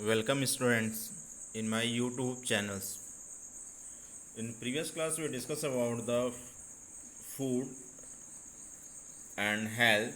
Welcome students in my YouTube channels. In previous class we discussed about the food and health.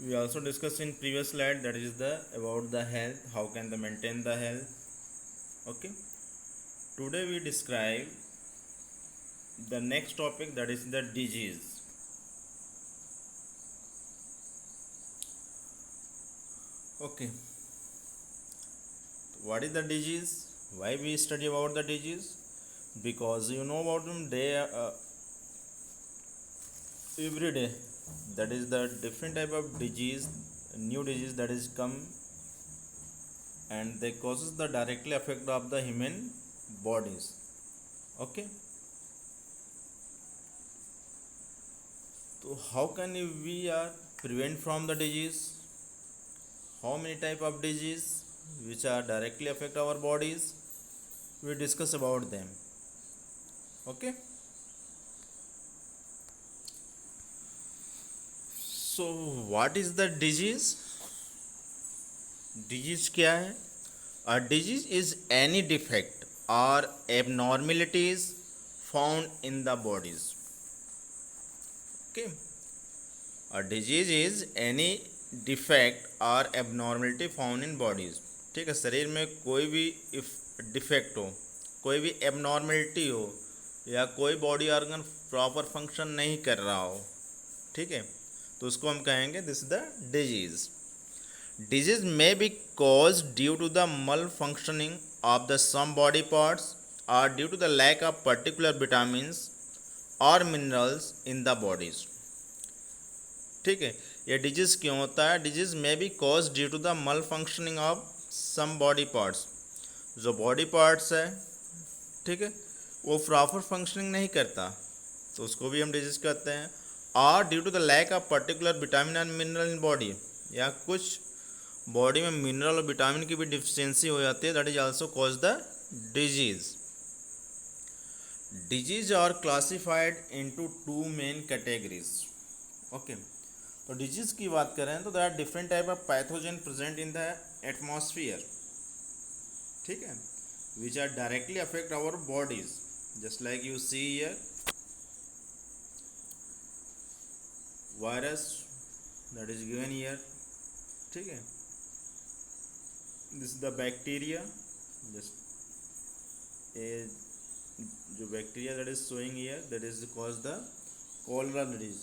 We also discussed in previous slide that is the about the health, how can they maintain the health. Okay. Today we describe the next topic that is the disease. Okay. What is the disease? Why we study about the disease? Because you know about them day every day, that is the different type of disease, new disease that is come, and they causes the directly effect of the human bodies. Okay, so how can we are prevent from the disease? How many type of disease which are directly affect our bodies? We discuss about them. Okay, so what is the disease? Disease क्या है? A disease is any defect or abnormalities found in the bodies. Okay. A disease is any defect or abnormality found in bodies. ठीक है, शरीर में कोई भी defect हो, कोई भी एबनॉर्मलिटी हो, या कोई बॉडी ऑर्गन प्रॉपर फंक्शन नहीं कर रहा हो, ठीक है, तो उसको हम कहेंगे this is the disease. Disease may be caused due to the malfunctioning of the some body parts or due to the lack of particular vitamins or minerals in the bodies. ठीक है, ये डिजीज क्यों होता है? Disease में be cause due to the malfunctioning of some body parts. जो body parts है, ठीक है, वो प्रॉपर फंक्शनिंग नहीं करता, तो उसको भी हम डिजीज कहते हैं. और due to the lack of particular vitamin and mineral in body, या कुछ बॉडी में मिनरल और विटामिन की भी डिफिशियंसी हो जाती है, that is also cause the disease. Disease are classified into two main categories. Okay, तो डिजीज की बात करें तो there are different type of pathogen present in the atmosphere, ठीक है, which are directly affect our bodies. Just like you see here, virus that is given here, ठीक है, this the bacteria, just a जो bacteria that is showing here that is cause the cholera disease.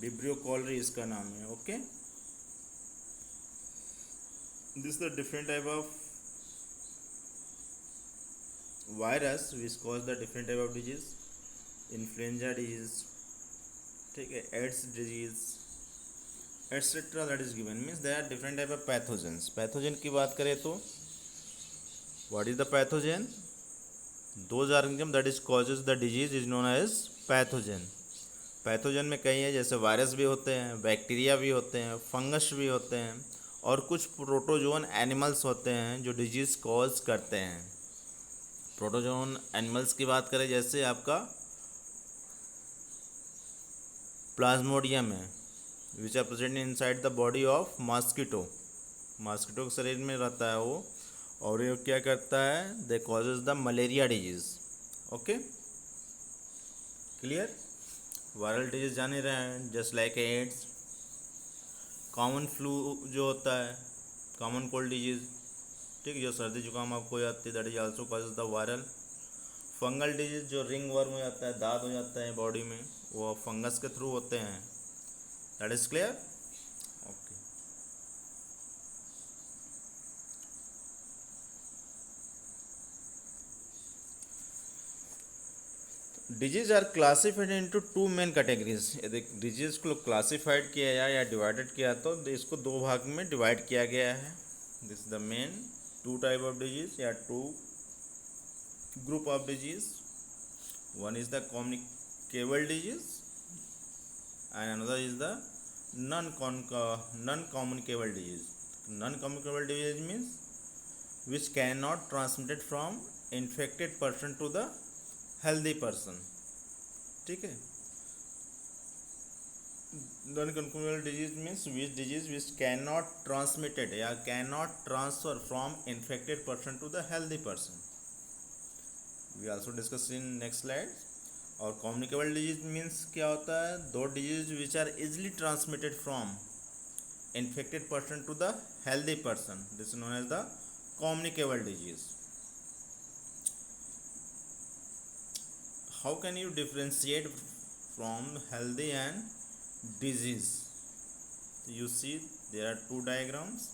Vibrio cholerae इसका नाम है. Okay, this the different type of virus which cause the different type of disease. Influenza disease, ठीक है, AIDS disease etcetera that is given. Means they are different type of pathogens. Pathogen की बात करें तो what is the pathogen? Those organism that is causes the disease is known as pathogen. Pathogen में कई है, जैसे वायरस भी होते हैं, बैक्टीरिया भी होते हैं, फंगस भी होते हैं, और कुछ प्रोटोजोन एनिमल्स होते हैं जो डिजीज कॉज करते हैं. प्रोटोजोन एनिमल्स की बात करें, जैसे आपका प्लाज्मोडियम है, which are present inside the body of mosquito. Mosquito के शरीर में रहता है वो, और ये क्या करता है? They causes the malaria disease. Okay, clear? Viral disease जान ही रहे हैं, just like AIDS. Common flu जो होता है, कॉमन कोल्ड डिजीज, ठीक, जो सर्दी जुकाम आपको हो जाती है, that is also causes the viral. Fungal disease जो रिंग वर्म हो जाता है, दाद हो जाता है बॉडी में, वो फंगस के थ्रू होते हैं. That is clear? Okay, disease are classified into two main categories. यदि डिजीज को क्लासिफाइड किया जाए या डिवाइडेड किया तो इसको दो भाग में डिवाइड किया गया है. This is the main two type of disease या two group of disease. One is the communicable disease and another is the non communicable disease. Non communicable disease means which cannot transmitted from infected person to the healthy person. ठीक है, Non-communicable disease means which disease which cannot transmitted या cannot transfer from infected person to the healthy person. We also discuss in next slide. और communicable disease means क्या होता है? दो disease which are easily transmitted from infected person to the healthy person. This is known as the communicable disease. How can you differentiate from healthy and disease? You see there are two diagrams.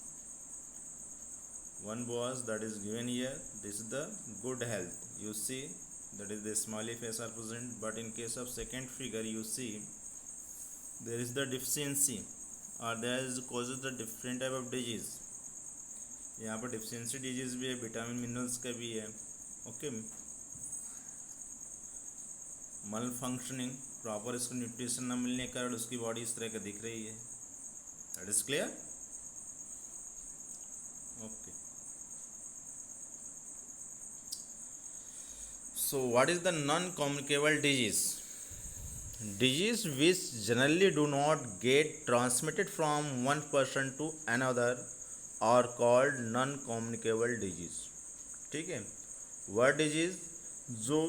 One was that is given here. This is the good health. You see that is the smiley face are present, but in case of second figure you see there is the deficiency or there is causes the different type of disease. यहाँ पर deficiency disease भी है, vitamin minerals का भी है. Okay, मल functioning, proper इसको nutrition न मिलने के कारण उसकी बॉडी इस तरह का दिख रही है. That is clear. Okay, so what is the non communicable disease? Disease which generally do not get transmitted from one person to another are called non-communicable disease. ठीक है. वह डिजीज जो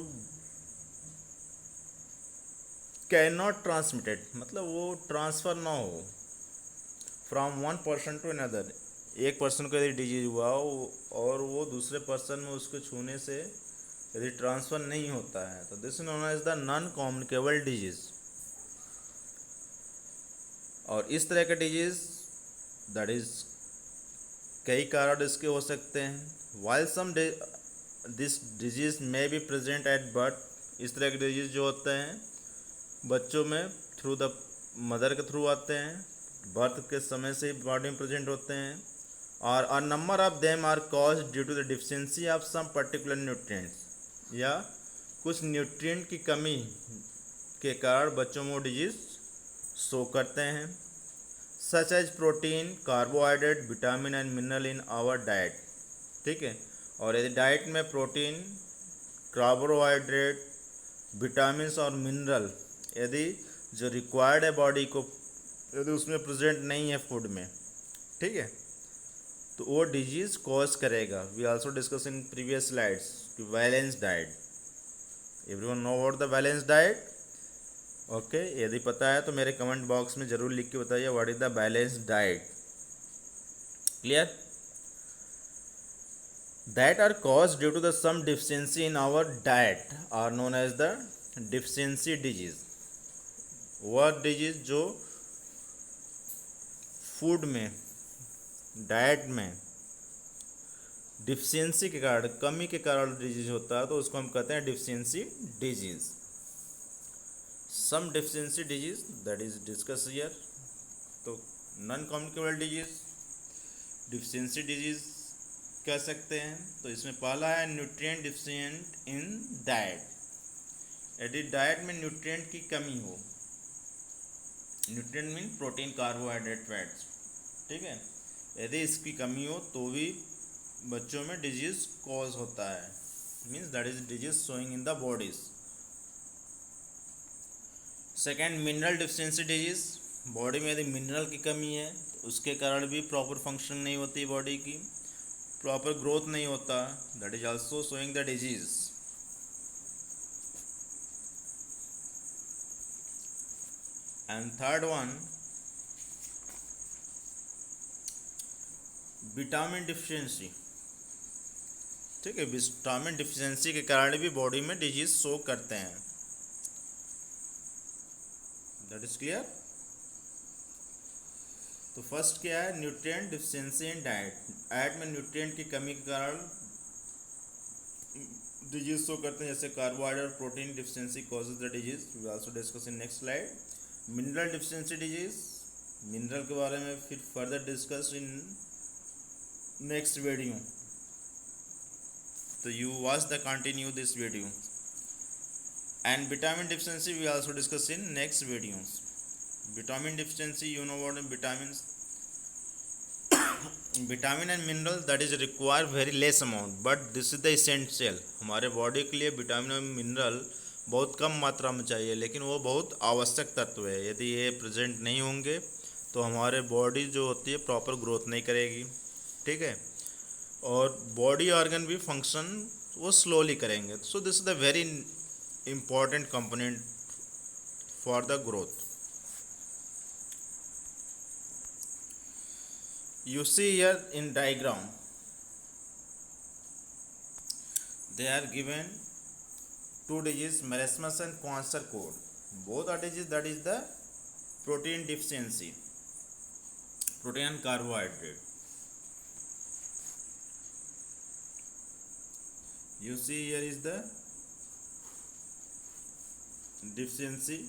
कैन नॉट ट्रांसमिटेड मतलब वो transfer ना हो from one person to another. एक person को यदि डिजीज हुआ और वो दूसरे पर्सन में उसको छूने से यदि ट्रांसफ़र नहीं होता है तो this is known as the non communicable disease. और इस तरह का डिजीज दैट इज कई कारण इसके हो सकते हैं. वाइल सम दिस डिजीज में बी प्रेजेंट एट बर्थ. इस तरह के डिजीज जो होते हैं बच्चों में थ्रू द मदर के थ्रू आते हैं, बर्थ के समय से ही बॉडी में प्रेजेंट होते हैं. और a number of them are cause due to the deficiency of some particular nutrients. या कुछ न्यूट्रिएंट की कमी के कारण बच्चों में वो डिजीज शो करते हैं. Such as protein, carbohydrate, vitamin and mineral in our diet. ठीक है. और यदि डाइट में प्रोटीन, कार्बोहाइड्रेट, विटामिन और मिनरल यदि जो रिक्वायर्ड है बॉडी को यदि उसमें प्रेजेंट नहीं है फूड में, ठीक है, तो वो डिजीज कॉज करेगा. We also discuss in previous slides कि balance diet. Everyone know about the balance diet? Okay, यदि पता है तो मेरे कमेंट बॉक्स में ज़रूर लिख के बताइए what is the balance diet. Clear? That are cause due to the some deficiency in our diet are known as the deficiency disease. वह डिजीज जो फूड में, डाइट में डिफिशियंसी के कारण, कमी के कारण डिजीज होता है तो उसको हम कहते हैं deficiency disease. Some deficiency disease that is discuss here. तो non communicable disease, deficiency disease कह सकते हैं. तो इसमें पहला है न्यूट्रिएंट डिफिशिएंट इन डाइट. यदि डाइट में न्यूट्रिएंट की कमी हो, nutrient mean protein, carbohydrate, fats, ठीक है, यदि इसकी कमी हो तो भी बच्चों में डिजीज कॉज होता है. Means that is disease showing in the bodies. Second, mineral deficiency disease. Body में यदि मिनरल की कमी है तो उसके कारण भी प्रॉपर फंक्शन नहीं होती बॉडी की, प्रॉपर ग्रोथ नहीं होता. That is also showing the disease. And third one, vitamin deficiency. ठीक है, विटामिन डिफिशियंसी के कारण भी बॉडी में डिजीज शो करते हैं. That is clear. तो फर्स्ट क्या है? Nutrient deficiency in diet. Diet में न्यूट्रिएंट की कमी के कारण डिजीज शो करते हैं, जैसे carbohydrate, protein deficiency causes the disease. We also discuss in next slide. Mineral deficiency disease, mineral के बारे में फिर further discuss in next video. तो you watch the continue this video. And vitamin deficiency we also discuss in next videos. Vitamin deficiency, you know about vitamin. Vitamin and mineral that is require very less amount but this is the essential. हमारे body के लिए vitamin और mineral बहुत कम मात्रा में चाहिए, लेकिन वो बहुत आवश्यक तत्व है। यदि ये प्रेजेंट नहीं होंगे तो हमारे बॉडी जो होती है प्रॉपर ग्रोथ नहीं करेगी, ठीक है, और बॉडी ऑर्गन भी फंक्शन वो स्लोली करेंगे। So this is the very important component for the growth. You see here in diagram they are given two disease, marasmus and Kwashiorkor. Both are disease, that is the protein deficiency, protein and carbohydrate. You see here is the deficiency,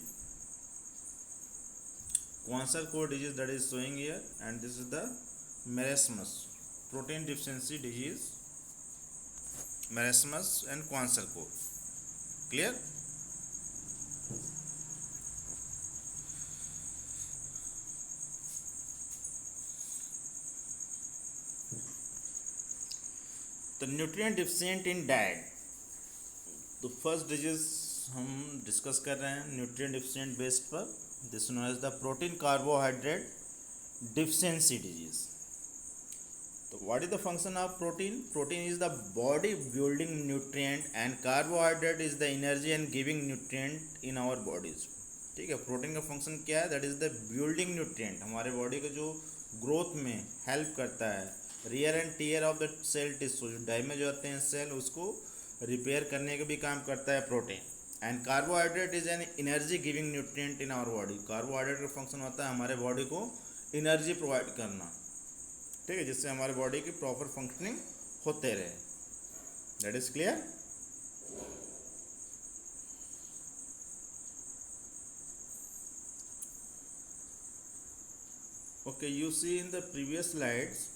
Kwashiorkor disease that is showing here, and this is the marasmus, protein deficiency disease, marasmus and Kwashiorkor. Clear? The nutrient deficient in diet, तो first disease हम discuss कर रहे हैं nutrient deficient based पर। This known as the protein carbohydrate deficiency disease. तो what is the function of protein? Protein is the body building nutrient and carbohydrate is the energy and giving nutrient in our bodies. ठीक है, protein का function क्या है? That is the building nutrient, हमारे body को जो growth में help करता है, rear and tear of the cell tissue, जो डैमेज होते हैं सेल उसको रिपेयर करने का भी काम करता है protein. And carbohydrate is an energy giving nutrient in our body. Carbohydrate का फंक्शन होता है हमारे बॉडी को एनर्जी प्रोवाइड करना, ठीक है, जिससे हमारे बॉडी की प्रॉपर फंक्शनिंग होते रहे। That is clear? Okay, you see in the previous slides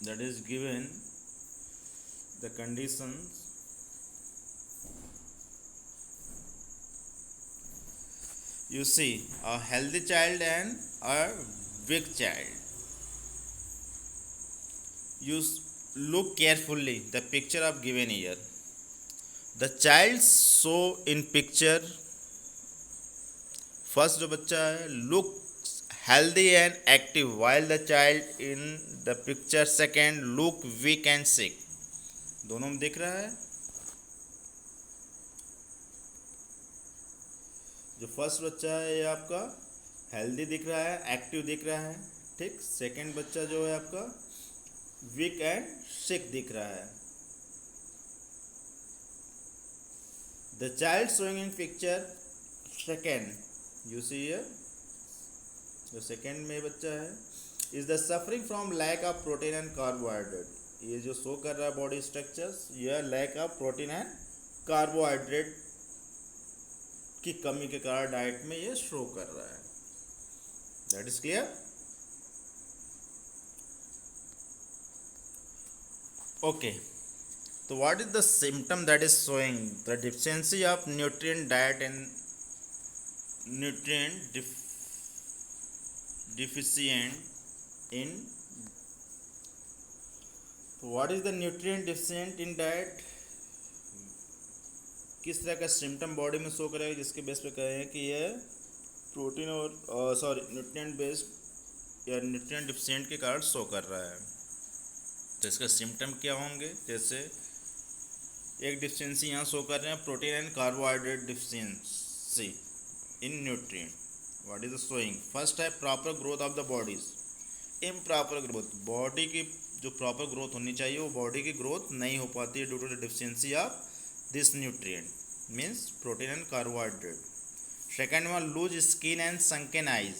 that is given the conditions you see a healthy child and a weak child. You look carefully the picture of given here. The child show in picture, first जो बच्चा है look healthy and active, while the child in the picture second look weak and sick. दोनों में दिख रहा है, जो first बच्चा है ये आपका हेल्दी दिख रहा है, एक्टिव दिख रहा है, ठीक। सेकंड बच्चा जो है आपका वीक एंड सिक दिख रहा है। The child showing in picture second, you see here, जो सेकेंड में बच्चा है is the suffering from lack of protein and carbohydrate. ये जो शो कर रहा है बॉडी स्ट्रक्चर्स, यह lack of protein and carbohydrate की कमी के कारण डाइट में ये शो कर रहा है। That is clear? ओके, तो what is the symptom that is showing the deficiency of nutrient diet and nutrient deficient in, तो what is the nutrient deficient in diet? किस तरह का सिम्टम बॉडी में शो करेगा जिसके बेस पे कहें कि यह प्रोटीन और सॉरी न्यूट्रिएंट बेस्ड या न्यूट्रिएंट डिफिशिएंट के कारण शो कर रहा है। तो इसका सिम्टम क्या होंगे? जैसे एक डिफिशियंसी यहाँ शो कर रहे हैं protein and carbohydrate deficiency in nutrient. What is the showing? First है proper growth of the bodies, improper growth, body की जो प्रॉपर ग्रोथ होनी चाहिए वो बॉडी की ग्रोथ नहीं हो पाती है due to the deficiency of this nutrient, means protein and carbohydrate. Second one loose skin and sunken eyes,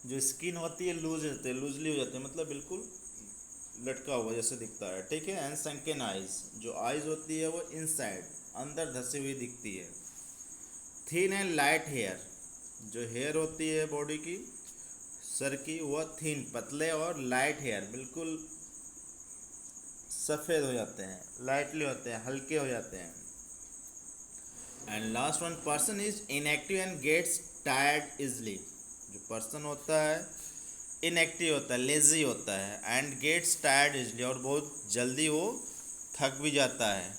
जो स्किन होती है लूज रहती है, लूजली हो जाती है, मतलब बिल्कुल लटका हुआ जैसे दिखता है, ठीक है। एंड संकन आइज, जो आइज होती है वो इनसाइड अंदर धसी हुई दिखती है। थिन एंड लाइट हेयर, जो हेयर होती है बॉडी की सर की वह थिन पतले और लाइट हेयर बिल्कुल सफ़ेद हो जाते हैं, लाइटली होते हैं, हल्के हो जाते हैं। And last one person is inactive and gets tired easily, जो पर्सन होता है इनएक्टिव होता है, लेजी होता है, एंड गेट्स टायर्ड इजली, और बहुत जल्दी वो थक भी जाता है।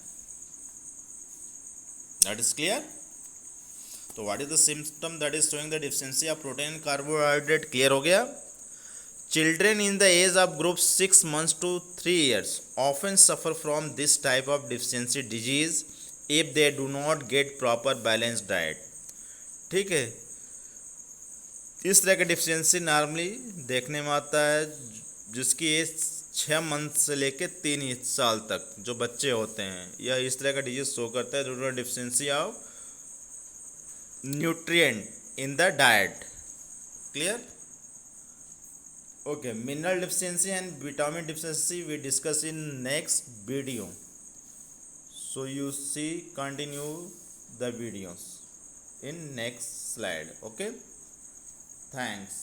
That is clear. तो what is the symptom that is showing the deficiency of protein and carbohydrate. Clear हो गया. Children in the age of group 6 months to 3 years often suffer from this type of deficiency disease if they do not get proper balanced diet. ठीक है. इस तरह का deficiency normally देखने में आता है जिसकी एज 6 मंथ से लेके 3 साल तक जो बच्चे होते हैं, यह इस तरह का डिजीज शो करता है. Deficiency of nutrient in the diet. Clear. Okay, mineral deficiency and vitamin deficiency we discuss in next video. So you see, continue the videos in next slide. Okay, thanks.